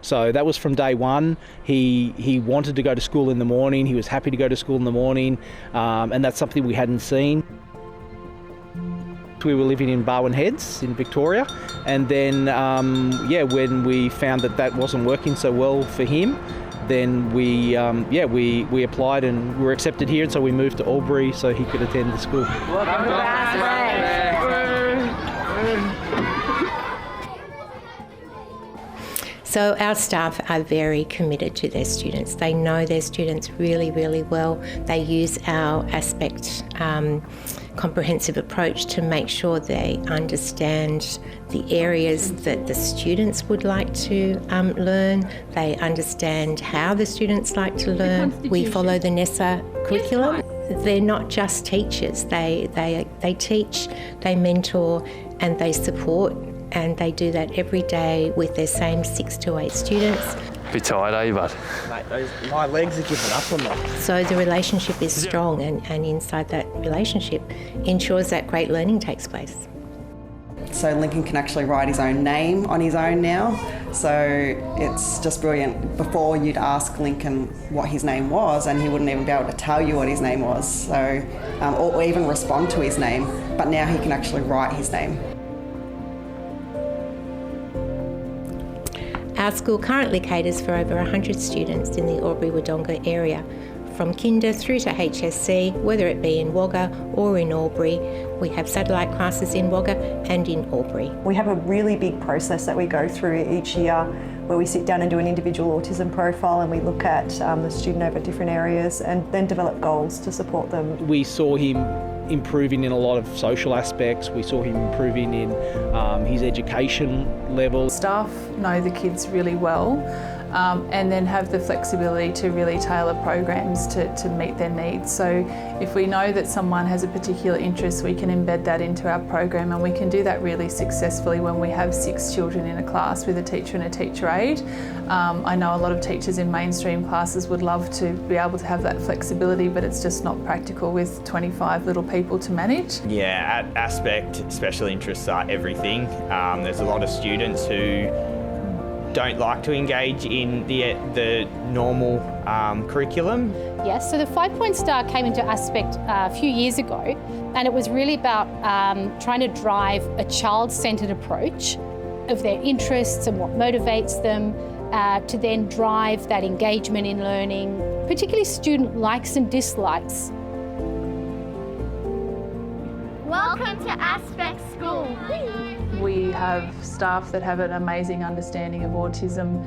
So that was from day one. He wanted to go to school in the morning. He was happy to go to school in the morning, and that's something we hadn't seen. We were living in Barwon Heads in Victoria, and then when we found that wasn't working so well for him, then we applied and were accepted here, and so we moved to Albury so he could attend the school. So our staff are very committed to their students. They know their students really, really well. They use our Aspect comprehensive approach to make sure they understand the areas that the students would like to learn. They understand how the students like to learn. We follow the NESA curriculum. They're not just teachers. They teach, they mentor, and they support. And they do that every day with their same 6 to 8 students. Bit tired, eh, bud? Mate, my legs are giving up on me. So the relationship is strong, and inside that relationship ensures that great learning takes place. So Lincoln can actually write his own name on his own now. So it's just brilliant. Before you'd ask Lincoln what his name was and he wouldn't even be able to tell you what his name was, so or even respond to his name. But now he can actually write his name. Our school currently caters for over 100 students in the Albury-Wodonga area, from kinder through to HSC, whether it be in Wagga or in Albury. We have satellite classes in Wagga and in Albury. We have a really big process that we go through each year where we sit down and do an individual autism profile, and we look at the student over different areas and then develop goals to support them. We saw him improving in a lot of social aspects. We saw him improving in his education level. Staff know the kids really well and then have the flexibility to really tailor programs to meet their needs. So if we know that someone has a particular interest, we can embed that into our program, and we can do that really successfully when we have 6 children in a class with a teacher and a teacher aide. I know a lot of teachers in mainstream classes would love to be able to have that flexibility, but it's just not practical with 25 little people to manage. Yeah, at Aspect, special interests are everything. There's a lot of students who don't like to engage in the normal curriculum. Yes, so the 5-point star came into Aspect a few years ago, and it was really about trying to drive a child-centred approach of their interests and what motivates them to then drive that engagement in learning, particularly student likes and dislikes. Welcome to Aspect School. We have staff that have an amazing understanding of autism,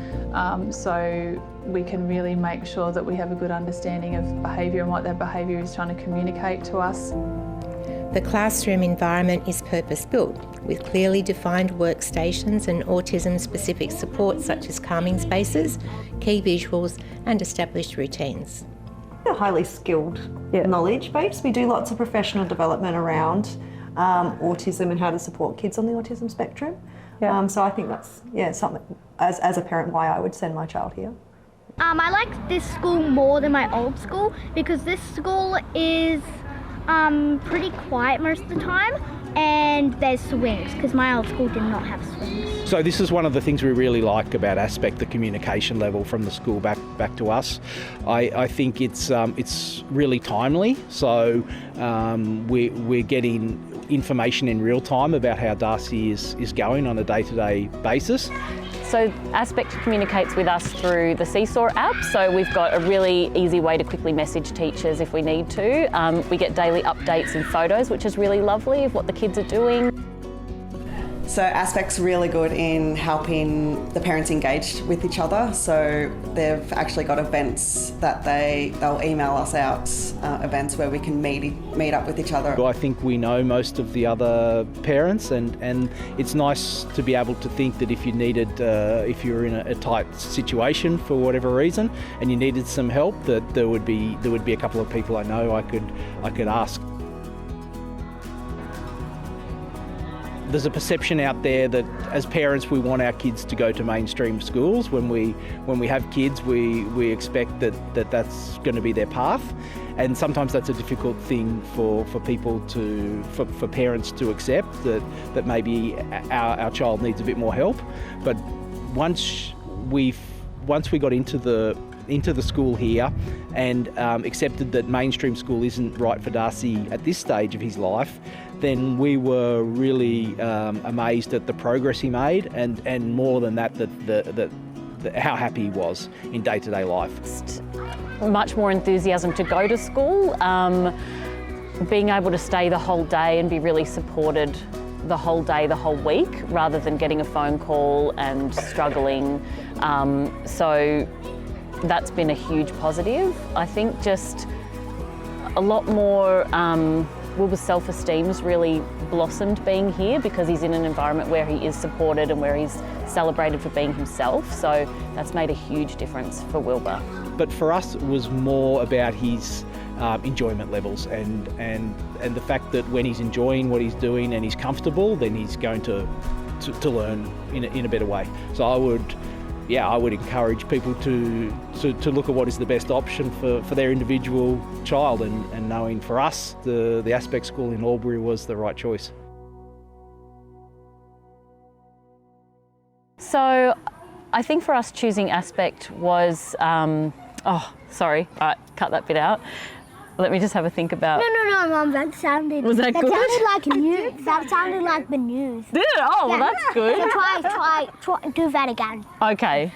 so we can really make sure that we have a good understanding of behaviour and what that behaviour is trying to communicate to us. The classroom environment is purpose-built, with clearly defined workstations and autism-specific support such as calming spaces, key visuals and established routines. They're highly skilled knowledge base. We do lots of professional development around autism and how to support kids on the autism spectrum. So I think that's something, as a parent, why I would send my child here. I like this school more than my old school because this school is pretty quiet most of the time, and there's swings because my old school did not have swings. So this is one of the things we really like about Aspect, the communication level from the school back to us. I think it's really timely. So we're getting information in real time about how Darcy is going on a day-to-day basis. So Aspect communicates with us through the Seesaw app, so we've got a really easy way to quickly message teachers if we need to. We get daily updates and photos, which is really lovely, of what the kids are doing. So Aspect's really good in helping the parents engage with each other. So they've actually got events that they'll email us out, events where we can meet up with each other. I think we know most of the other parents, and it's nice to be able to think that if you needed, if you're in a tight situation for whatever reason, and you needed some help, that there would be a couple of people I know I could ask. There's a perception out there that as parents we want our kids to go to mainstream schools. When we have kids, we expect that's going to be their path, and sometimes that's a difficult thing for people for parents to accept, that maybe our child needs a bit more help. But once once we got into the school here and accepted that mainstream school isn't right for Darcy at this stage of his life, then we were really amazed at the progress he made, and more than that, how happy he was in day-to-day life. Much more enthusiasm to go to school, being able to stay the whole day and be really supported the whole day, the whole week, rather than getting a phone call and struggling. So that's been a huge positive. I think just a lot more, Wilbur's self-esteem's really blossomed being here because he's in an environment where he is supported and where he's celebrated for being himself. So that's made a huge difference for Wilbur. But for us, it was more about his enjoyment levels and the fact that when he's enjoying what he's doing and he's comfortable, then he's going to learn in a better way. So I would encourage people to look at what is the best option for their individual child, and knowing for us the Aspect School in Albury was the right choice. So I think for us choosing Aspect was, cut that bit out. Let me just have a think about. No, Mum, that sounded. Was that good? That sounded like news. That sounded like the news. Did it? Oh, well, that's good. So try, do that again. Okay.